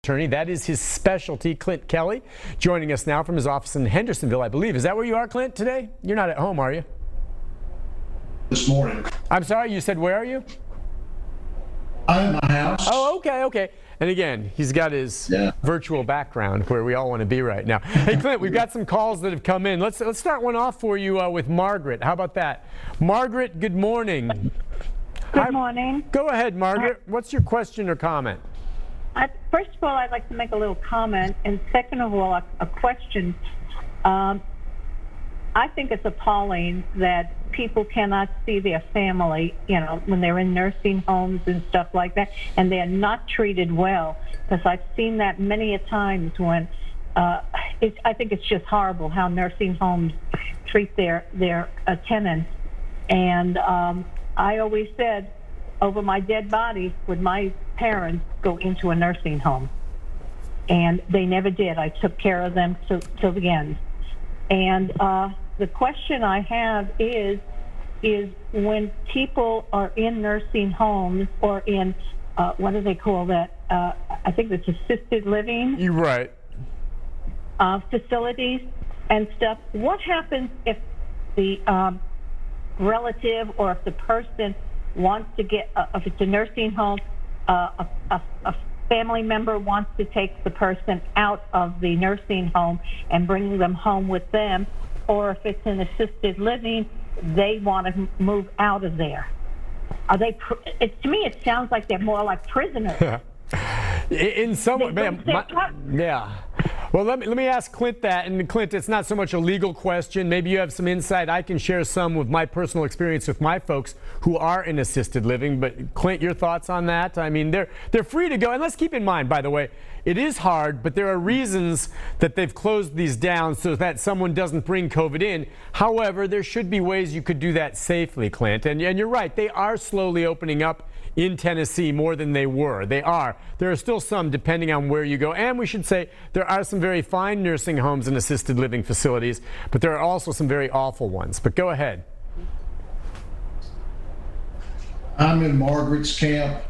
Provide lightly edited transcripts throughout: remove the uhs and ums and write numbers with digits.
attorney. That is his specialty. Clint Kelly joining us now from his office in Hendersonville, I believe. Is that where you are, Clint, today? You're not at home, are you? This morning. I'm sorry, you said where are you? I'm in my house. Oh, okay. And again, he's got his virtual background where we all want to be right now. Hey, Clint, we've got some calls that have come in. Let's start one off for you with Margaret. How about that? Margaret, good morning. Good morning. Go ahead, Margaret. What's your question or comment? First of all, I'd like to make a little comment, and second of all, a question. I think it's appalling that people cannot see their family, when they're in nursing homes and stuff like that, and they're not treated well. Because I've seen that many a times when I think it's just horrible how nursing homes treat their tenants. And I always said, over my dead body would my parents go into a nursing home. And they never did. I took care of them till the end. And the question I have is when people are in nursing homes or in, what do they call that? I think it's assisted living. You're right. Facilities and stuff. What happens if the relative or if the person wants to get, if it's a nursing home, a family member wants to take the person out of the nursing home and bring them home with them, or if it's an assisted living, they want to move out of there. Are they? To me, it sounds like they're more like prisoners. In some way, yeah. Well, let me ask Clint that. And Clint, it's not so much a legal question. Maybe you have some insight. I can share some with my personal experience with my folks who are in assisted living. But Clint, your thoughts on that? I mean, they're free to go. And let's keep in mind, by the way, it is hard, but there are reasons that they've closed these down so that someone doesn't bring COVID in. However, there should be ways you could do that safely, Clint. And you're right, they are slowly opening up in Tennessee more than they were. They are. There are still some, depending on where you go. And we should say there are some very fine nursing homes and assisted living facilities, but there are also some very awful ones. But go ahead. I'm in Margaret's camp.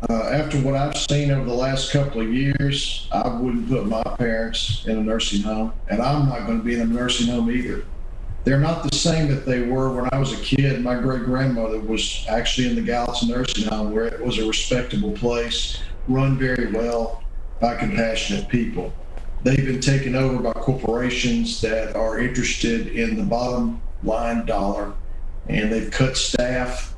After what I've seen over the last couple of years, I wouldn't put my parents in a nursing home, and I'm not going to be in a nursing home either. They're not the same that they were when I was a kid. My great-grandmother was actually in the Gallatin Nursing Home, where it was a respectable place, run very well by compassionate people. They've been taken over by corporations that are interested in the bottom line dollar, and they've cut staff.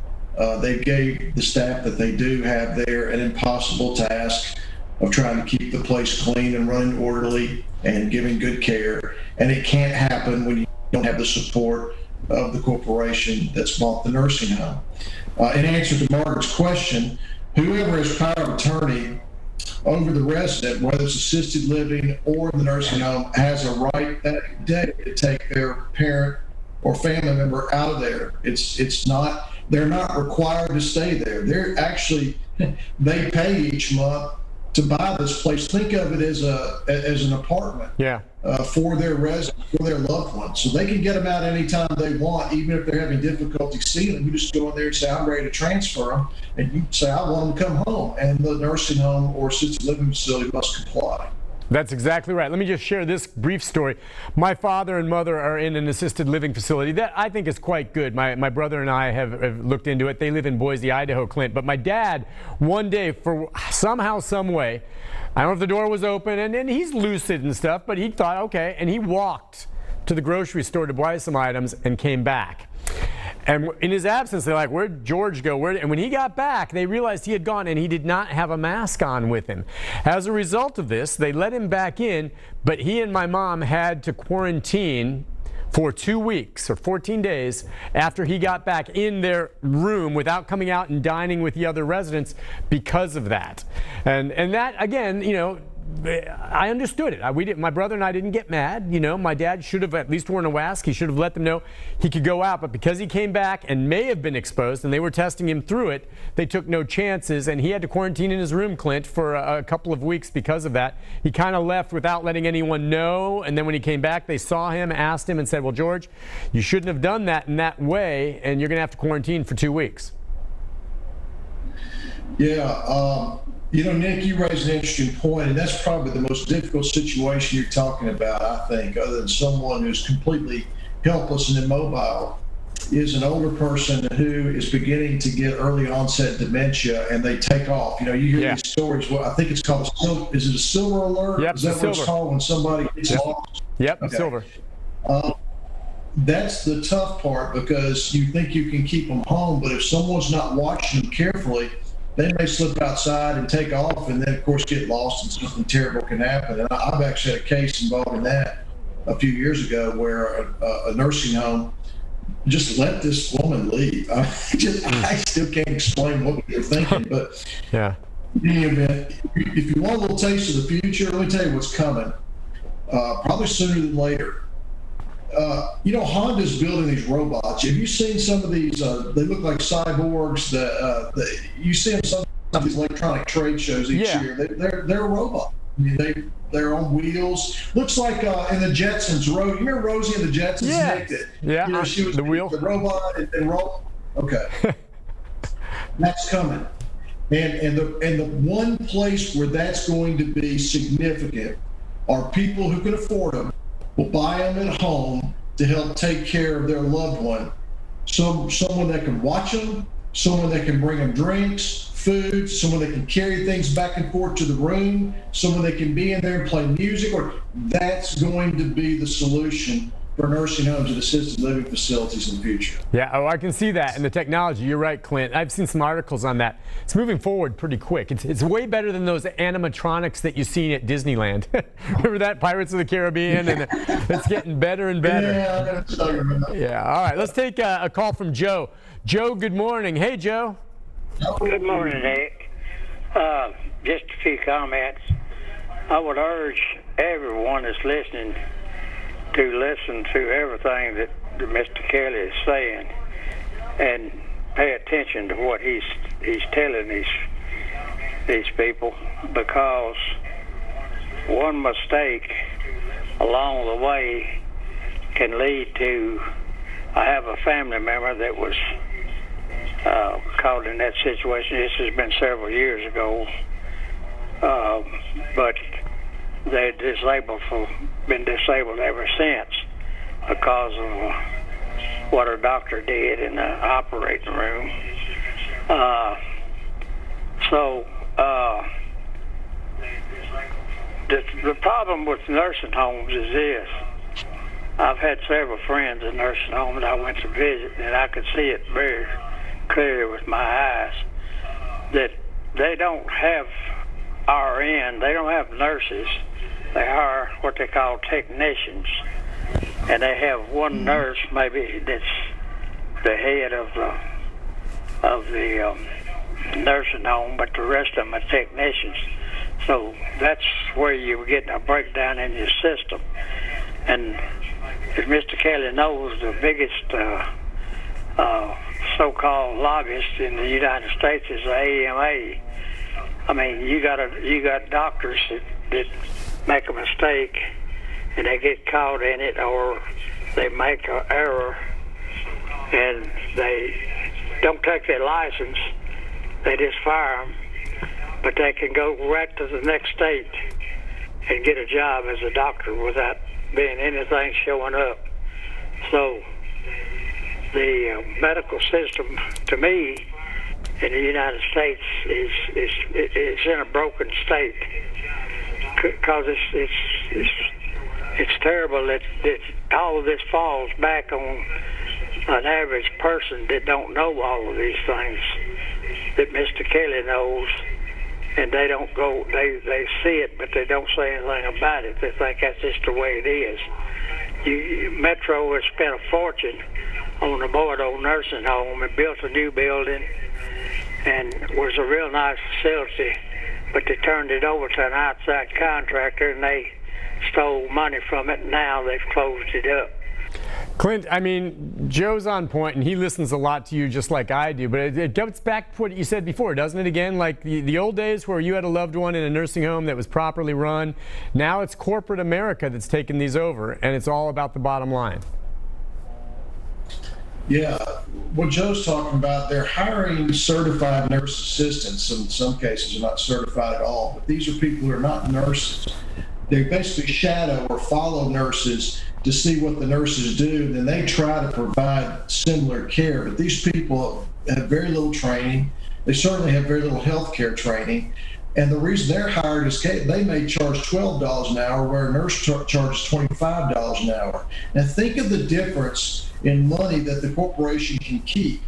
They gave the staff that they do have there an impossible task of trying to keep the place clean and running orderly and giving good care. And it can't happen when you don't have the support of the corporation that's bought the nursing home. In answer to Margaret's question, whoever has power of attorney over the resident, whether it's assisted living or the nursing home, has a right that day to take their parent or family member out of there. They're not required to stay there. They pay each month to buy this place. Think of it as an apartment. Yeah. For their residents, for their loved ones. So they can get them out anytime they want, even if they're having difficulty seeing them. You just go in there and say, I'm ready to transfer them. And you say, I want them to come home. And the nursing home or assisted living facility must comply. That's exactly right. Let me just share this brief story. My father and mother are in an assisted living facility that I think is quite good. My brother and I have looked into it. They live in Boise, Idaho, Clint. But my dad, one day, for somehow, some way, I don't know if the door was open, and he's lucid and stuff, but he thought, okay, and he walked to the grocery store to buy some items and came back. And in his absence, they're like, where'd George go? And when he got back, they realized he had gone and he did not have a mask on with him. As a result of this, they let him back in, but he and my mom had to quarantine for 2 weeks or 14 days after he got back in their room without coming out and dining with the other residents because of that. And that, again, I understood it. My brother and I didn't get mad. My dad should have at least worn a mask. He should have let them know he could go out. But because he came back and may have been exposed and they were testing him through it, they took no chances. And he had to quarantine in his room, Clint, for a couple of weeks because of that. He kind of left without letting anyone know. And then when he came back, they saw him, asked him, and said, well, George, you shouldn't have done that in that way. And you're going to have to quarantine for 2 weeks. Yeah. Nick, you raised an interesting point, and that's probably the most difficult situation you're talking about, I think, other than someone who's completely helpless and immobile, is an older person who is beginning to get early onset dementia and they take off. You hear these stories. Well, I think it's called is it a silver alert? Yep, is that what it's called when somebody gets lost? Yep, okay. silver. That's the tough part, because you think you can keep them home, but if someone's not watching them carefully, they may slip outside and take off, and then of course get lost, and something terrible can happen. And I've actually had a case involving that a few years ago where a nursing home just let this woman leave. I still can't explain what we were thinking, but yeah. In any event, if you want a little taste of the future, let me tell you what's coming. Probably sooner than later. Honda's building these robots. Have you seen some of these? They look like cyborgs. You see them some of these electronic trade shows each year. They're a robot. I mean, they're on wheels. Looks like in the Jetsons. You remember Rosie and the Jetsons? Yeah. She was the wheel, the robot, and roll. Okay, that's coming. And the one place where that's going to be significant are people who can afford them, will buy them at home to help take care of their loved one. Someone that can watch them, someone that can bring them drinks, food, someone that can carry things back and forth to the room, someone that can be in there and play music. Or that's going to be the solution for nursing homes and assisted living facilities in the future. Yeah, I can see that. And the technology, you're right, Clint. I've seen some articles on that. It's moving forward pretty quick. It's way better than those animatronics that you've seen at Disneyland. Remember that, Pirates of the Caribbean? And it's getting better and better. Yeah, all right, let's take a call from Joe. Joe, good morning. Hey, Joe. Good morning, Nick. Just a few comments. I would urge everyone that's listening to listen to everything that Mr. Kelly is saying and pay attention to what he's telling these people, because one mistake along the way can lead to. I have a family member that was caught in that situation. This has been several years ago, but they're been disabled ever since because of what her doctor did in the operating room. The problem with nursing homes is this. I've had several friends in nursing homes I went to visit, and I could see it very clearly with my eyes that they don't have RN, they don't have nurses. They hire what they call technicians, and they have one nurse maybe that's the head of the nursing home, but the rest of them are technicians. So that's where you're getting a breakdown in your system. And as Mr. Kelly knows, the biggest so-called lobbyist in the United States is the AMA. I mean, you got doctors that make a mistake and they get caught in it, or they make an error and they don't take their license. They just fire them, but they can go right to the next state and get a job as a doctor without being anything showing up. So the medical system, to me, in the United States is in a broken state, because it's terrible that all of this falls back on an average person that don't know all of these things that Mr. Kelly knows, and they don't go. They see it, but they don't say anything about it. They think that's just the way it is. Metro has spent a fortune on a Bordeaux nursing home and built a new building, and was a real nice facility, but they turned it over to an outside contractor and they stole money from it, and now they've closed it up. Clint, I mean, Joe's on point, and he listens a lot to you just like I do, but it gets back to what you said before, doesn't it, again? Like the old days where you had a loved one in a nursing home that was properly run. Now it's corporate America that's taken these over, and it's all about the bottom line. Yeah, what Joe's talking about, they're hiring certified nurse assistants. In some cases, they're not certified at all, but these are people who are not nurses. They basically shadow or follow nurses to see what the nurses do. Then they try to provide similar care. But these people have very little training. They certainly have very little health care training. And the reason they're hired is they may charge $12 an hour where a nurse charges $25 an hour. Now think of the difference in money that the corporation can keep.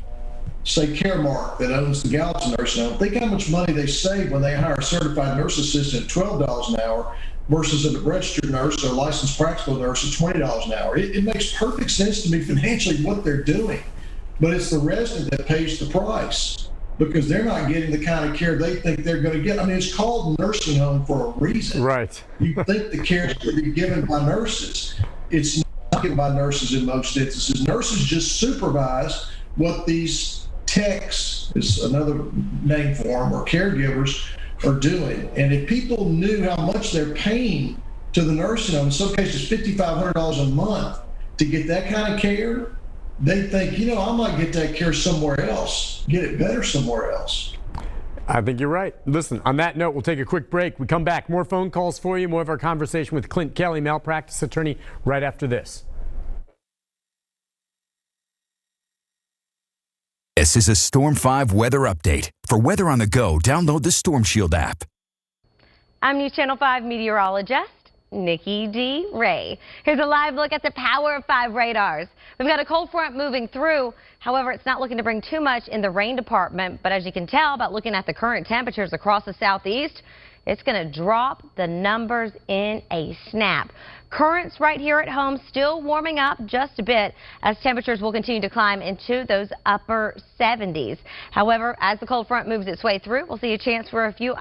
Say Caremark that owns the Gallatin nursing home. Think how much money they save when they hire a certified nurse assistant at $12 an hour versus a registered nurse or a licensed practical nurse at $20 an hour. It makes perfect sense to me financially what they're doing, but it's the resident that pays the price, because they're not getting the kind of care they think they're going to get. I mean, it's called nursing home for a reason. Right. You think the care is going to be given by nurses. It's not given by nurses in most instances. Nurses just supervise what these techs, is another name for them, or caregivers, are doing. And if people knew how much they're paying to the nursing home, in some cases $5,500 a month to get that kind of care, they think, I might get that care somewhere else, get it better somewhere else. I think you're right. Listen, on that note, we'll take a quick break. We come back, more phone calls for you, more of our conversation with Clint Kelly, malpractice attorney, right after this. This is a Storm 5 weather update. For weather on the go, download the Storm Shield app. I'm News Channel 5 meteorologist Nikki D. Ray. Here's a live look at the Power of 5 radars. We've got a cold front moving through. However, it's not looking to bring too much in the rain department. But as you can tell by looking at the current temperatures across the southeast, it's going to drop the numbers in a snap. Currents right here at home still warming up just a bit as temperatures will continue to climb into those upper 70s. However, as the cold front moves its way through, we'll see a chance for a few